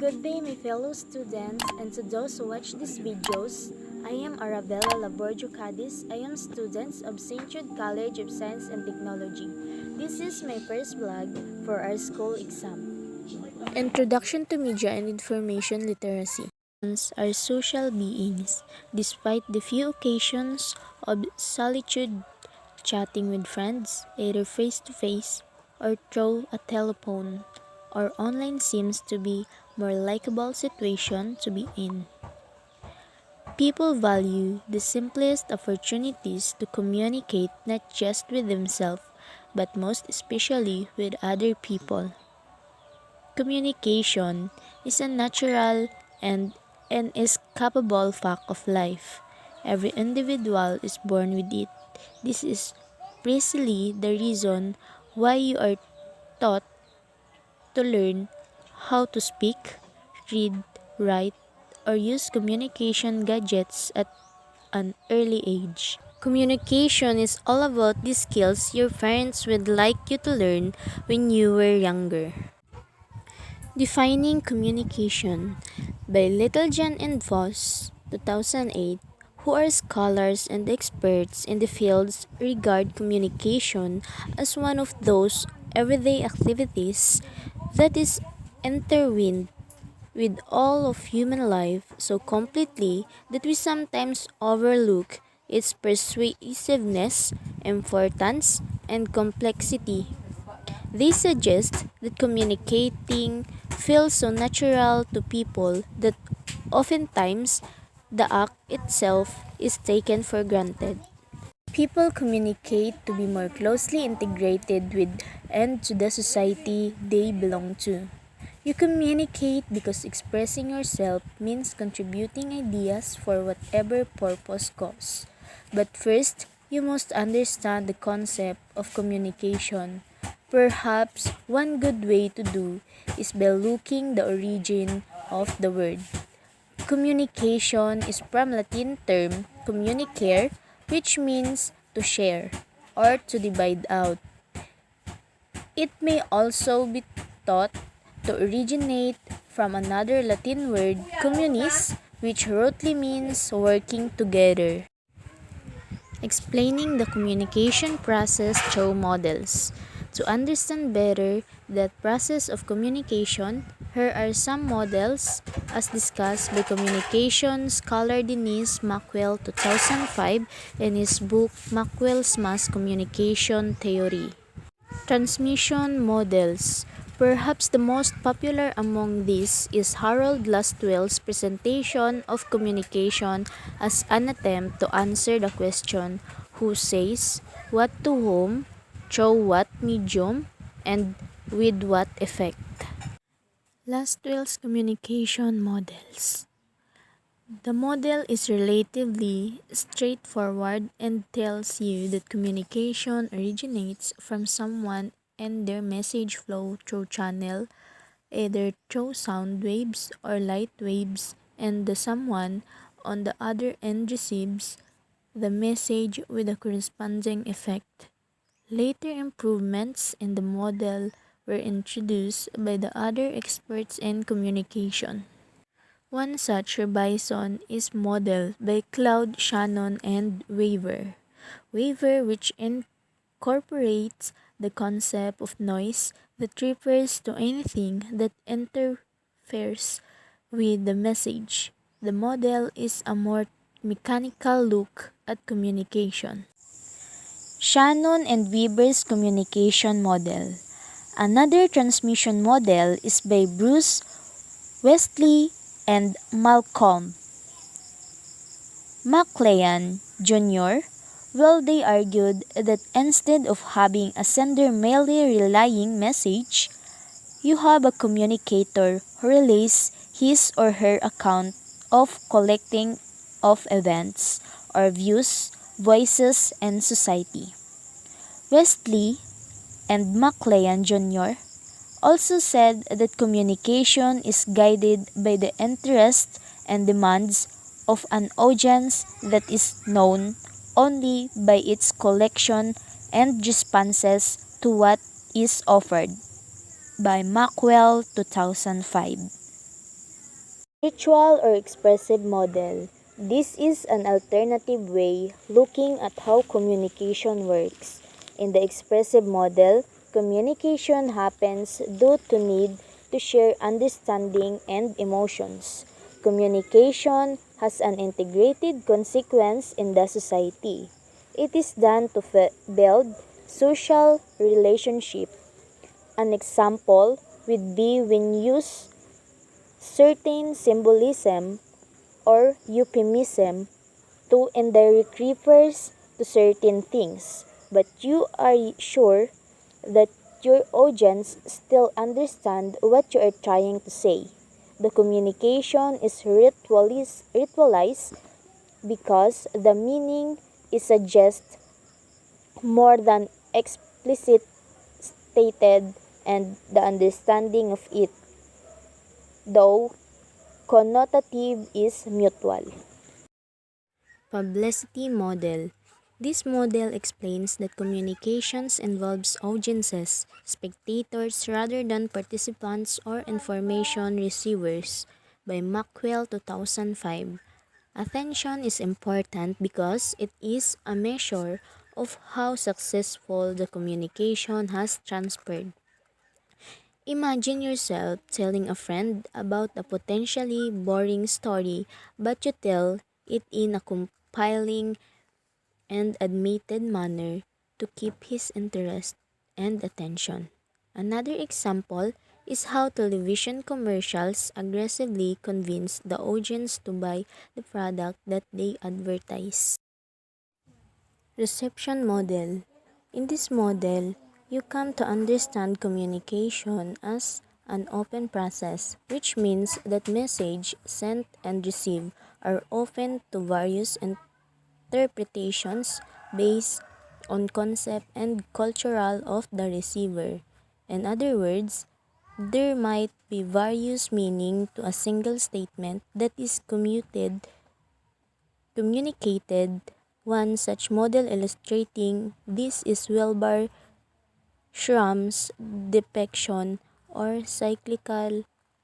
Good day, my fellow students, and to those who watch these videos. I am Arabela Labor Deocades. I am student of St. Jude College of Science and Technology. This is my first vlog for our school exam. Introduction to Media and Information Literacy. Humans are social beings. Despite the few occasions of solitude, chatting with friends, either face-to-face or through a telephone or online seems to be more likable situation to be in. People value the simplest opportunities to communicate not just with themselves, but most especially with other people. Communication is a natural and inescapable fact of life. Every individual is born with it. This is precisely the reason why you are taught to learn how to speak, read, write, or use communication gadgets at an early age. Communication is all about the skills your parents would like you to learn when you were younger. Defining Communication by Little John and Voss, 2008, who are scholars and experts in the fields regard communication as one of those everyday activities that is intertwined with all of human life so completely that we sometimes overlook its persuasiveness, importance, and complexity. They suggest that communicating feels so natural to people that oftentimes the act itself is taken for granted. People communicate to be more closely integrated with and to the society they belong to. You communicate because expressing yourself means contributing ideas for whatever purpose cause. But first, you must understand the concept of communication. Perhaps one good way to do is by looking the origin of the word. Communication is from Latin term communicare, which means to share or to divide out. It may also be thought to originate from another Latin word communis, which roughly means working together. Explaining the communication process through models. To understand better that process of communication, here are some models as discussed by communication scholar Denise Maxwell 2005 in his book Maxwell's Mass Communication Theory. Transmission models. Perhaps the most popular among these is Harold Lastwell's presentation of communication as an attempt to answer the question who says, what to whom, through what medium, and with what effect. Lastwell's communication models. The model is relatively straightforward and tells you that communication originates from someone and their message flow through channel, either through sound waves or light waves, and the someone on the other end receives the message with a corresponding effect. Later improvements in the model were introduced by the other experts in communication. One such revision is modeled by Claude Shannon and Weaver. Weaver, which incorporates the concept of noise that refers to anything that interferes with the message. The model is a more mechanical look at communication. Shannon and Weaver's communication model. Another transmission model is by Bruce Wesley and Malcolm McLean Jr. Well, they argued that instead of having a sender merely relaying message, you have a communicator who relays his or her account of collecting of events or views, voices, and society. Wesley and McLean Jr. also said that communication is guided by the interests and demands of an audience that is known only by its collection and responses to what is offered. By Maxwell 2005. Ritual or expressive model. This is an alternative way looking at how communication works. In the expressive model, communication happens due to need to share understanding and emotions. Communication has an integrated consequence in the society. It is done to build social relationship. An example would be when use certain symbolism or euphemism to indirect refers to certain things, but you are sure that your audience still understand what you are trying to say. The communication is ritualized because the meaning is suggest more than explicit stated and the understanding of it, though connotative, is mutual. Publicity model. This model explains that communications involves audiences, spectators rather than participants or information receivers. By Maxwell 2005. Attention is important because it is a measure of how successful the communication has transferred. Imagine yourself telling a friend about a potentially boring story, but you tell it in a compelling and animated manner to keep his interest and attention. Another example is how television commercials aggressively convince the audience to buy the product that they advertise. Reception model. In this model, you come to understand communication as an open process, which means that message sent and received are open to various interpretations based on concept and cultural of the receiver. In other words, there might be various meaning to a single statement that is communicated. One such model illustrating this is Wilbur Schramm's depiction or cyclical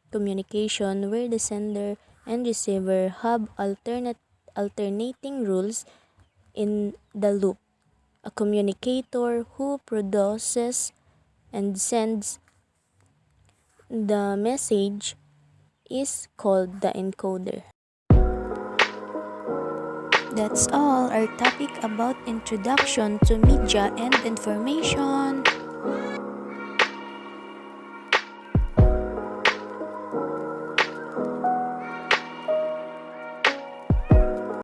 communication where the sender and receiver have alternating roles in the loop. A communicator who produces and sends the message is called the encoder. That's all our topic about introduction to media and information.